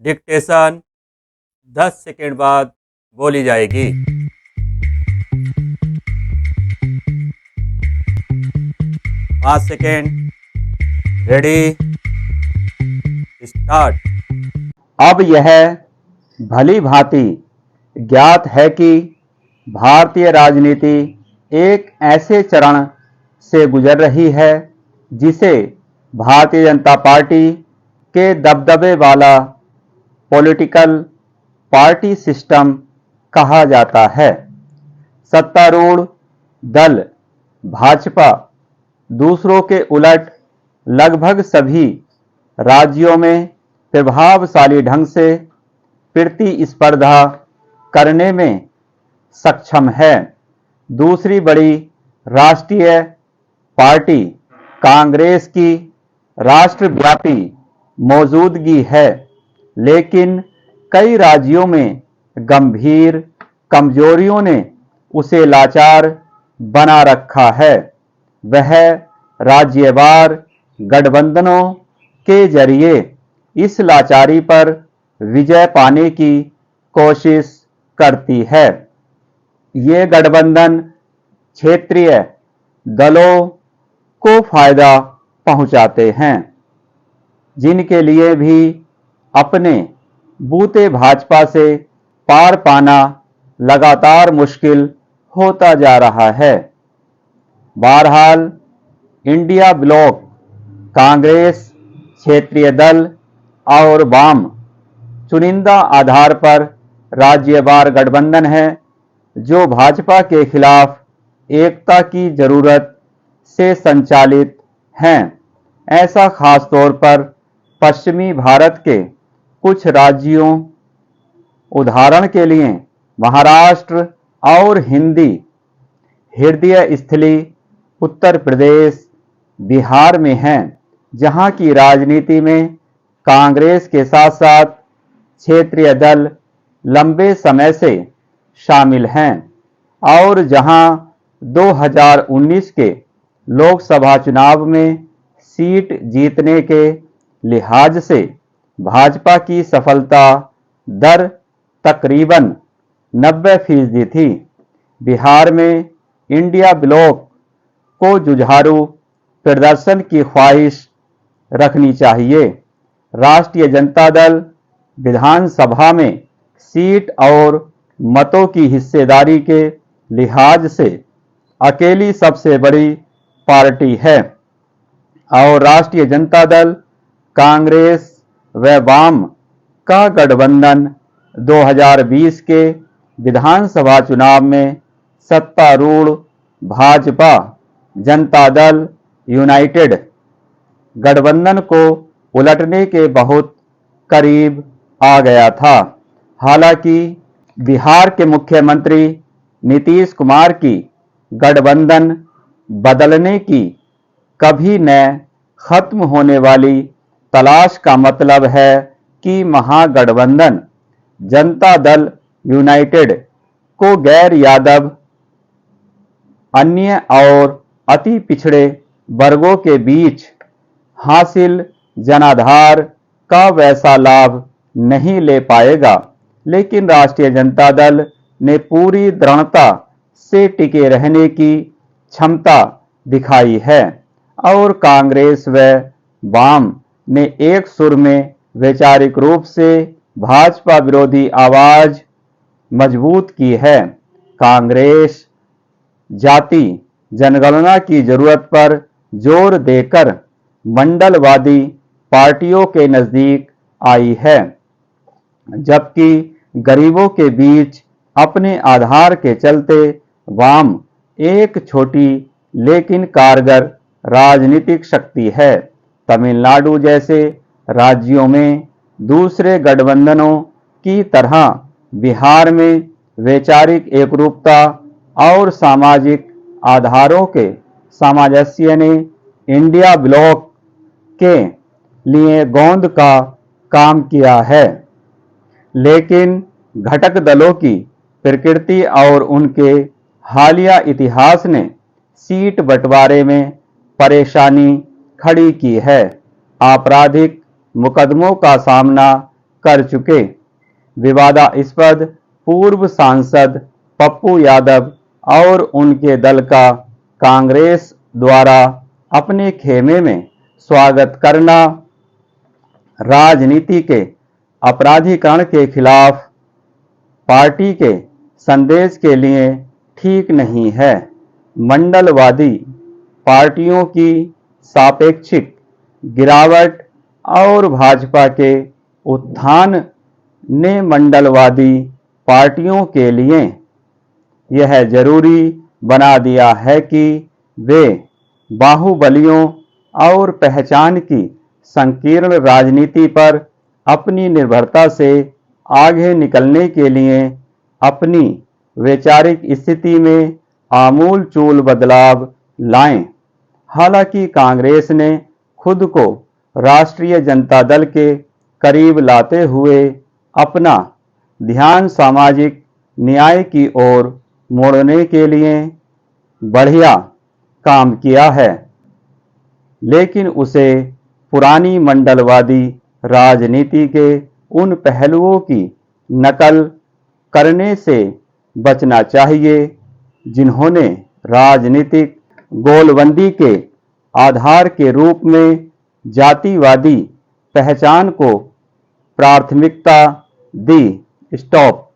Dictation 10 second बाद बोली जाएगी। 5 सेकेंड। Ready, start. अब यह भली भांति ज्ञात है कि भारतीय राजनीति एक ऐसे चरण से गुजर रही है जिसे भारतीय जनता पार्टी के दबदबे वाला पॉलिटिकल पार्टी सिस्टम कहा जाता है। सत्तारूढ़ दल भाजपा दूसरों के उलट लगभग सभी राज्यों में प्रभावशाली ढंग से प्रतिस्पर्धा करने में सक्षम है। दूसरी बड़ी राष्ट्रीय पार्टी कांग्रेस की राष्ट्रव्यापी मौजूदगी है, लेकिन कई राज्यों में गंभीर कमजोरियों ने उसे लाचार बना रखा है। वह राज्यवार गठबंधनों के जरिए इस लाचारी पर विजय पाने की कोशिश करती है। ये गठबंधन क्षेत्रीय दलों को फायदा पहुंचाते हैं, जिनके लिए भी अपने बूते भाजपा से पार पाना लगातार मुश्किल होता जा रहा है। बहरहाल इंडिया ब्लॉक कांग्रेस, क्षेत्रीय दल और वाम चुनिंदा आधार पर राज्यवार गठबंधन है, जो भाजपा के खिलाफ एकता की जरूरत से संचालित हैं। ऐसा खास तौर पर पश्चिमी भारत के कुछ राज्यों, उदाहरण के लिए महाराष्ट्र और हिंदी हृदय स्थली उत्तर प्रदेश, बिहार में हैं, जहां की राजनीति में कांग्रेस के साथ साथ क्षेत्रीय दल लंबे समय से शामिल हैं और जहां 2019 के लोकसभा चुनाव में सीट जीतने के लिहाज से भाजपा की सफलता दर तकरीबन 90% थी। बिहार में इंडिया ब्लॉक को जुझारू प्रदर्शन की ख्वाहिश रखनी चाहिए। राष्ट्रीय जनता दल विधानसभा में सीट और मतों की हिस्सेदारी के लिहाज से अकेली सबसे बड़ी पार्टी है और राष्ट्रीय जनता दल, कांग्रेस व वाम का गठबंधन 2020 के विधानसभा चुनाव में सत्तारूढ़ भाजपा जनता दल यूनाइटेड गठबंधन को उलटने के बहुत करीब आ गया था। हालांकि बिहार के मुख्यमंत्री नीतीश कुमार की गठबंधन बदलने की कभी न खत्म होने वाली तलाश का मतलब है कि महागठबंधन जनता दल यूनाइटेड को गैर यादव, अन्य और अति पिछड़े वर्गों के बीच हासिल जनाधार का वैसा लाभ नहीं ले पाएगा। लेकिन राष्ट्रीय जनता दल ने पूरी दृढ़ता से टिके रहने की क्षमता दिखाई है और कांग्रेस व वाम ने एक सुर में वैचारिक रूप से भाजपा विरोधी आवाज मजबूत की है। कांग्रेस जाति जनगणना की जरूरत पर जोर देकर मंडलवादी पार्टियों के नजदीक आई है, जबकि गरीबों के बीच अपने आधार के चलते वाम एक छोटी लेकिन कारगर राजनीतिक शक्ति है। तमिलनाडु जैसे राज्यों में दूसरे गठबंधनों की तरह बिहार में वैचारिक एकरूपता और सामाजिक आधारों के सामंजस्य ने इंडिया ब्लॉक के लिए गोंद का काम किया है। लेकिन घटक दलों की प्रकृति और उनके हालिया इतिहास ने सीट बंटवारे में परेशानी खड़ी की है। आपराधिक मुकदमों का सामना कर चुके विवादास्पद पूर्व सांसद पप्पू यादव और उनके दल का कांग्रेस द्वारा अपने खेमे में स्वागत करना राजनीति के अपराधीकरण के खिलाफ पार्टी के संदेश के लिए ठीक नहीं है। मंडलवादी पार्टियों की सापेक्षिक गिरावट और भाजपा के उत्थान ने मंडलवादी पार्टियों के लिए यह जरूरी बना दिया है कि वे बाहुबलियों और पहचान की संकीर्ण राजनीति पर अपनी निर्भरता से आगे निकलने के लिए अपनी वैचारिक स्थिति में आमूल चूल बदलाव लाएं। हालांकि कांग्रेस ने खुद को राष्ट्रीय जनता दल के करीब लाते हुए अपना ध्यान सामाजिक न्याय की ओर मोड़ने के लिए बढ़िया काम किया है, लेकिन उसे पुरानी मंडलवादी राजनीति के उन पहलुओं की नकल करने से बचना चाहिए जिन्होंने राजनीतिक गोलबंदी के आधार के रूप में जातिवादी पहचान को प्राथमिकता दी। स्टॉप।